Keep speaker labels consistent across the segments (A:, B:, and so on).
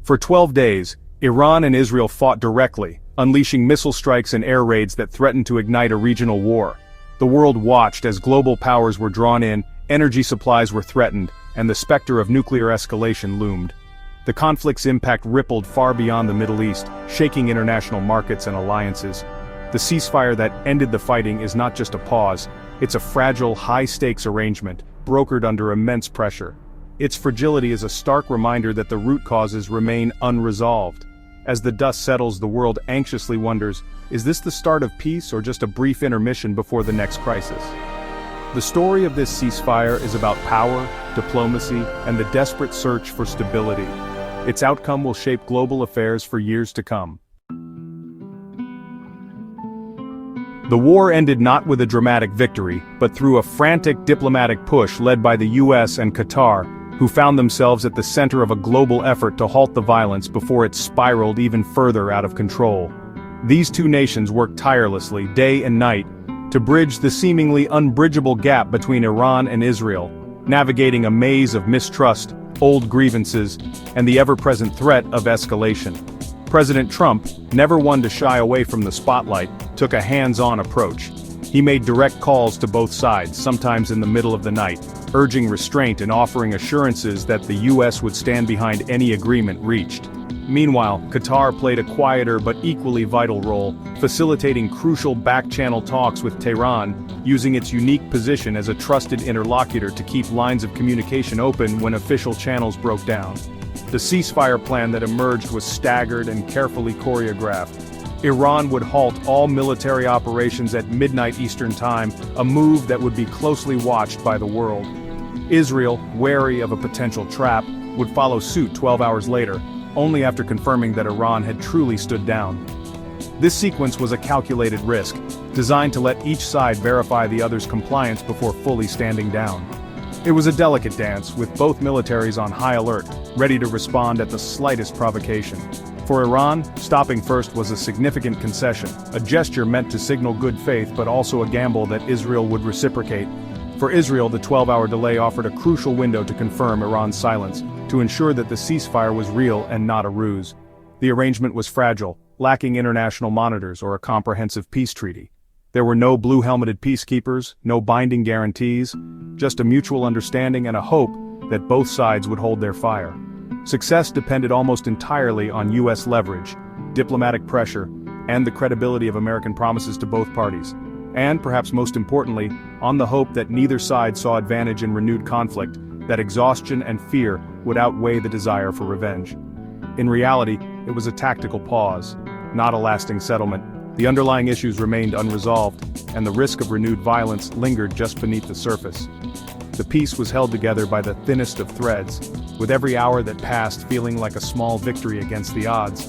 A: For 12 days, Iran and Israel fought directly, unleashing missile strikes and air raids that threatened to ignite a regional war. The world watched as global powers were drawn in, energy supplies were threatened, and the specter of nuclear escalation loomed. The conflict's impact rippled far beyond the Middle East, shaking international markets and alliances. The ceasefire that ended the fighting is not just a pause, it's a fragile, high-stakes arrangement, brokered under immense pressure. Its fragility is a stark reminder that the root causes remain unresolved. As the dust settles, the world anxiously wonders, is this the start of peace or just a brief intermission before the next crisis? The story of this ceasefire is about power, diplomacy, and the desperate search for stability. Its outcome will shape global affairs for years to come. The war ended not with a dramatic victory, but through a frantic diplomatic push led by the US and Qatar, who found themselves at the center of a global effort to halt the violence before it spiraled even further out of control. These two nations worked tirelessly, day and night, to bridge the seemingly unbridgeable gap between Iran and Israel, navigating a maze of mistrust, old grievances, and the ever-present threat of escalation. President Trump, never one to shy away from the spotlight, took a hands-on approach. He made direct calls to both sides, sometimes in the middle of the night, urging restraint and offering assurances that the US would stand behind any agreement reached. Meanwhile, Qatar played a quieter but equally vital role, facilitating crucial back-channel talks with Tehran, using its unique position as a trusted interlocutor to keep lines of communication open when official channels broke down. The ceasefire plan that emerged was staggered and carefully choreographed. Iran would halt all military operations at midnight Eastern Time, a move that would be closely watched by the world. Israel, wary of a potential trap, would follow suit 12 hours later, only after confirming that Iran had truly stood down. This sequence was a calculated risk, designed to let each side verify the other's compliance before fully standing down. It was a delicate dance, with both militaries on high alert, ready to respond at the slightest provocation. For Iran, stopping first was a significant concession, a gesture meant to signal good faith but also a gamble that Israel would reciprocate. For Israel, the 12-hour delay offered a crucial window to confirm Iran's silence, to ensure that the ceasefire was real and not a ruse. The arrangement was fragile, lacking international monitors or a comprehensive peace treaty. There were no blue-helmeted peacekeepers, no binding guarantees, just a mutual understanding and a hope that both sides would hold their fire. Success depended almost entirely on US leverage, diplomatic pressure, and the credibility of American promises to both parties. And, perhaps most importantly, on the hope that neither side saw advantage in renewed conflict, that exhaustion and fear would outweigh the desire for revenge. In reality, it was a tactical pause, not a lasting settlement. The underlying issues remained unresolved, and the risk of renewed violence lingered just beneath the surface. The peace was held together by the thinnest of threads, with every hour that passed feeling like a small victory against the odds.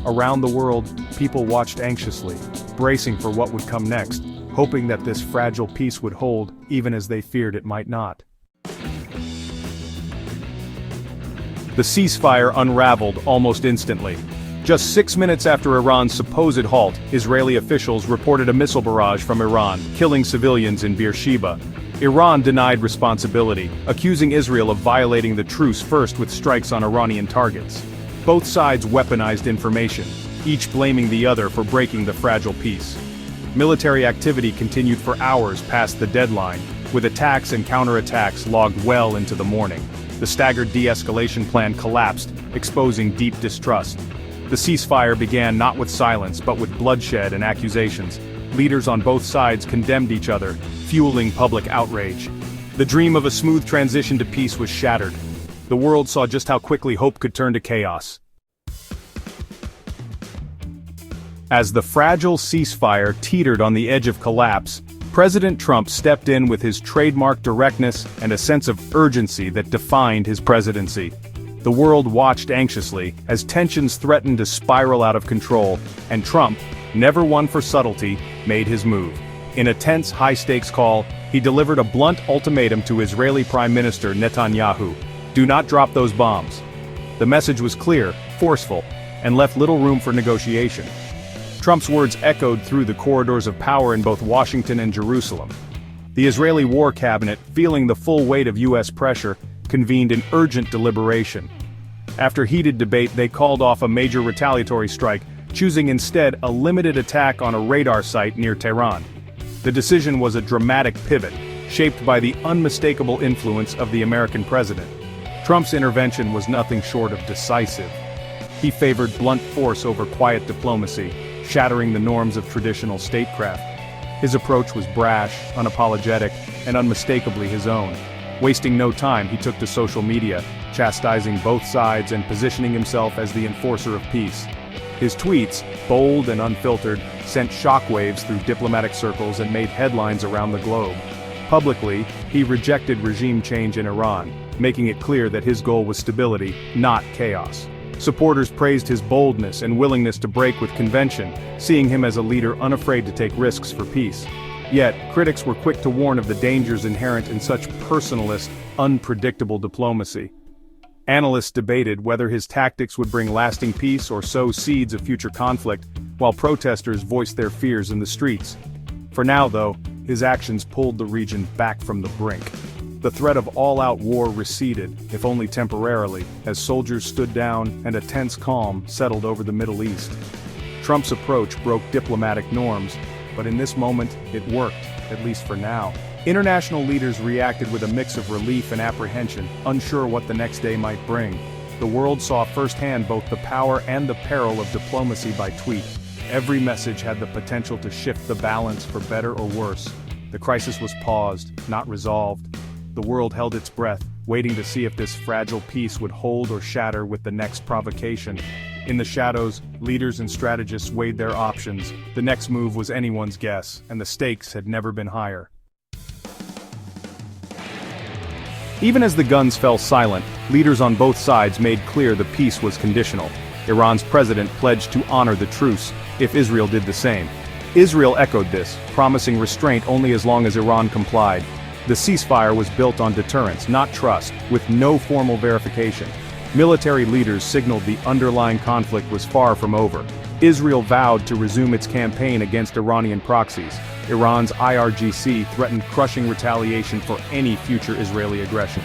A: Around the world, people watched anxiously, bracing for what would come next, hoping that this fragile peace would hold, even as they feared it might not. The ceasefire unraveled almost instantly. Just 6 minutes after Iran's supposed halt, Israeli officials reported a missile barrage from Iran, killing civilians in Beersheba. Iran denied responsibility, accusing Israel of violating the truce first with strikes on Iranian targets. Both sides weaponized information, each blaming the other for breaking the fragile peace. Military activity continued for hours past the deadline, with attacks and counterattacks logged well into the morning. The staggered de-escalation plan collapsed, exposing deep distrust. The ceasefire began not with silence but with bloodshed and accusations. Leaders on both sides condemned each other, fueling public outrage. The dream of a smooth transition to peace was shattered. The world saw just how quickly hope could turn to chaos. As the fragile ceasefire teetered on the edge of collapse, President Trump stepped in with his trademark directness and a sense of urgency that defined his presidency. The world watched anxiously as tensions threatened to spiral out of control, and Trump, never one for subtlety, made his move. In a tense, high-stakes call, he delivered a blunt ultimatum to Israeli Prime Minister Netanyahu: do not drop those bombs. The message was clear, forceful, and left little room for negotiation. Trump's words echoed through the corridors of power in both Washington and Jerusalem. The Israeli War Cabinet, feeling the full weight of US pressure, convened in urgent deliberation. After heated debate, they called off a major retaliatory strike, choosing instead a limited attack on a radar site near Tehran. The decision was a dramatic pivot, shaped by the unmistakable influence of the American president. Trump's intervention was nothing short of decisive. He favored blunt force over quiet diplomacy, shattering the norms of traditional statecraft. His approach was brash, unapologetic, and unmistakably his own. Wasting no time, he took to social media, chastising both sides and positioning himself as the enforcer of peace. His tweets, bold and unfiltered, sent shockwaves through diplomatic circles and made headlines around the globe. Publicly, he rejected regime change in Iran, making it clear that his goal was stability, not chaos. Supporters praised his boldness and willingness to break with convention, seeing him as a leader unafraid to take risks for peace. Yet, critics were quick to warn of the dangers inherent in such personalist, unpredictable diplomacy. Analysts debated whether his tactics would bring lasting peace or sow seeds of future conflict, while protesters voiced their fears in the streets. For now, though, his actions pulled the region back from the brink. The threat of all-out war receded, if only temporarily, as soldiers stood down and a tense calm settled over the Middle East. Trump's approach broke diplomatic norms, but in this moment, it worked, at least for now. International leaders reacted with a mix of relief and apprehension, unsure what the next day might bring. The world saw firsthand both the power and the peril of diplomacy by tweet. Every message had the potential to shift the balance for better or worse. The crisis was paused, not resolved. The world held its breath, waiting to see if this fragile peace would hold or shatter with the next provocation. In the shadows, leaders and strategists weighed their options. The next move was anyone's guess, and the stakes had never been higher. Even as the guns fell silent, leaders on both sides made clear the peace was conditional. Iran's president pledged to honor the truce, if Israel did the same. Israel echoed this, promising restraint only as long as Iran complied. The ceasefire was built on deterrence, not trust, with no formal verification. Military leaders signaled the underlying conflict was far from over. Israel vowed to resume its campaign against Iranian proxies. Iran's IRGC threatened crushing retaliation for any future Israeli aggression.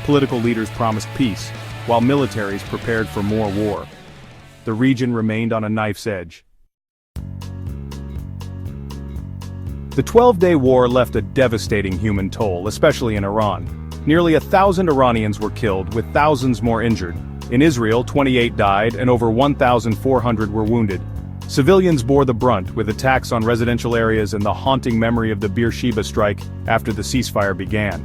A: Political leaders promised peace, while militaries prepared for more war. The region remained on a knife's edge. The 12-day war left a devastating human toll, especially in Iran. Nearly 1,000 Iranians were killed, with thousands more injured. In Israel, 28 died and over 1,400 were wounded. Civilians bore the brunt, with attacks on residential areas and the haunting memory of the Beersheba strike after the ceasefire began.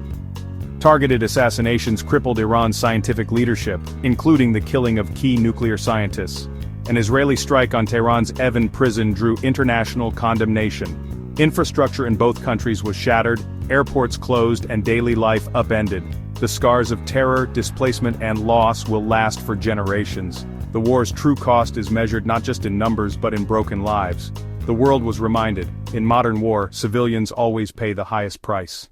A: Targeted assassinations crippled Iran's scientific leadership, including the killing of key nuclear scientists. An Israeli strike on Tehran's Evin prison drew international condemnation. Infrastructure in both countries was shattered, airports closed, and daily life upended. The scars of terror, displacement, and loss will last for generations. The war's true cost is measured not just in numbers but in broken lives. The world was reminded, in modern war, civilians always pay the highest price.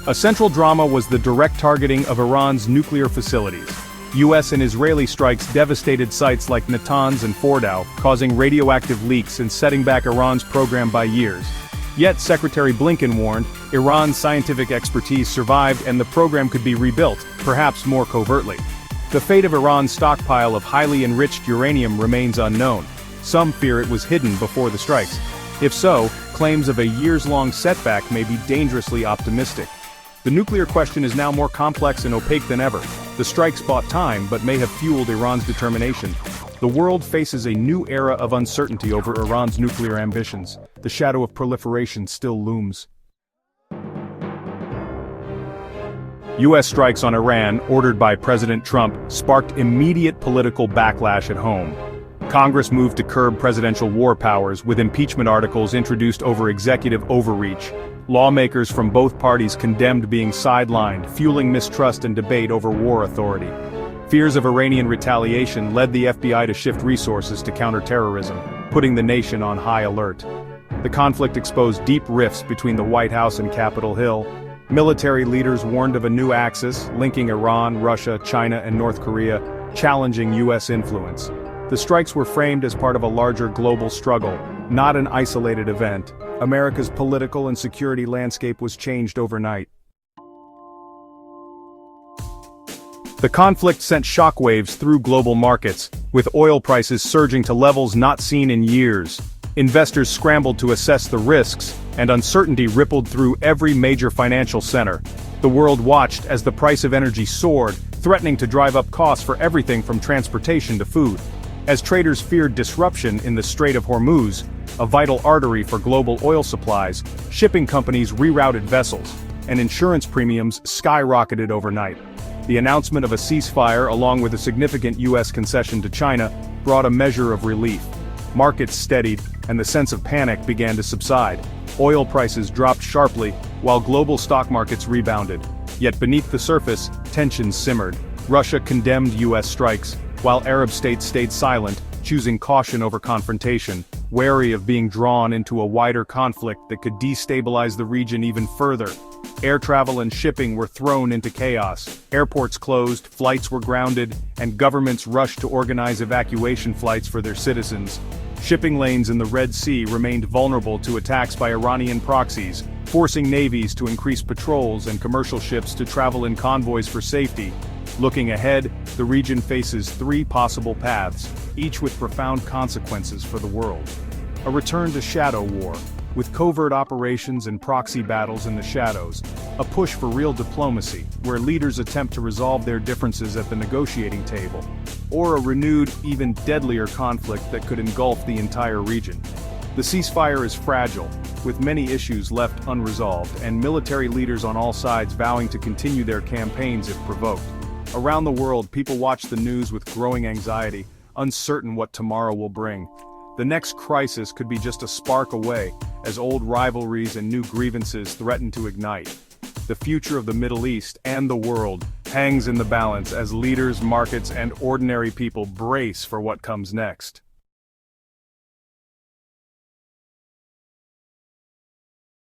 A: A central drama was the direct targeting of Iran's nuclear facilities. US and Israeli strikes devastated sites like Natanz and Fordow, causing radioactive leaks and setting back Iran's program by years. Yet Secretary Blinken warned, Iran's scientific expertise survived and the program could be rebuilt, perhaps more covertly. The fate of Iran's stockpile of highly enriched uranium remains unknown. Some fear it was hidden before the strikes. If so, claims of a years-long setback may be dangerously optimistic. The nuclear question is now more complex and opaque than ever. The strikes bought time but may have fueled Iran's determination. The world faces a new era of uncertainty over Iran's nuclear ambitions. The shadow of proliferation still looms. US strikes on Iran, ordered by President Trump, sparked immediate political backlash at home. Congress moved to curb presidential war powers, with impeachment articles introduced over executive overreach. Lawmakers from both parties condemned being sidelined, fueling mistrust and debate over war authority. Fears of Iranian retaliation led the FBI to shift resources to counter-terrorism, putting the nation on high alert. The conflict exposed deep rifts between the White House and Capitol Hill. Military leaders warned of a new axis, linking Iran, Russia, China, and North Korea, challenging US influence. The strikes were framed as part of a larger global struggle, not an isolated event. America's political and security landscape was changed overnight. The conflict sent shockwaves through global markets, with oil prices surging to levels not seen in years. Investors scrambled to assess the risks, and uncertainty rippled through every major financial center. The world watched as the price of energy soared, threatening to drive up costs for everything from transportation to food. As traders feared disruption in the Strait of Hormuz, a vital artery for global oil supplies, shipping companies rerouted vessels, and insurance premiums skyrocketed overnight. The announcement of a ceasefire, along with a significant U.S. concession to China, brought a measure of relief. Markets steadied, and the sense of panic began to subside. Oil prices dropped sharply, while global stock markets rebounded. Yet beneath the surface, tensions simmered. Russia condemned U.S. strikes, while Arab states stayed silent, choosing caution over confrontation, wary of being drawn into a wider conflict that could destabilize the region even further. Air travel and shipping were thrown into chaos. Airports closed, flights were grounded, and governments rushed to organize evacuation flights for their citizens. Shipping lanes in the Red Sea remained vulnerable to attacks by Iranian proxies, forcing navies to increase patrols and commercial ships to travel in convoys for safety. Looking ahead, the region faces three possible paths, each with profound consequences for the world. A return to shadow war, with covert operations and proxy battles in the shadows. A push for real diplomacy, where leaders attempt to resolve their differences at the negotiating table. Or a renewed, even deadlier conflict that could engulf the entire region. The ceasefire is fragile, with many issues left unresolved, and military leaders on all sides vowing to continue their campaigns if provoked. Around the world, people watch the news with growing anxiety, uncertain what tomorrow will bring. The next crisis could be just a spark away, as old rivalries and new grievances threaten to ignite. The future of the Middle East and the world hangs in the balance as leaders, markets, and ordinary people brace for what comes next.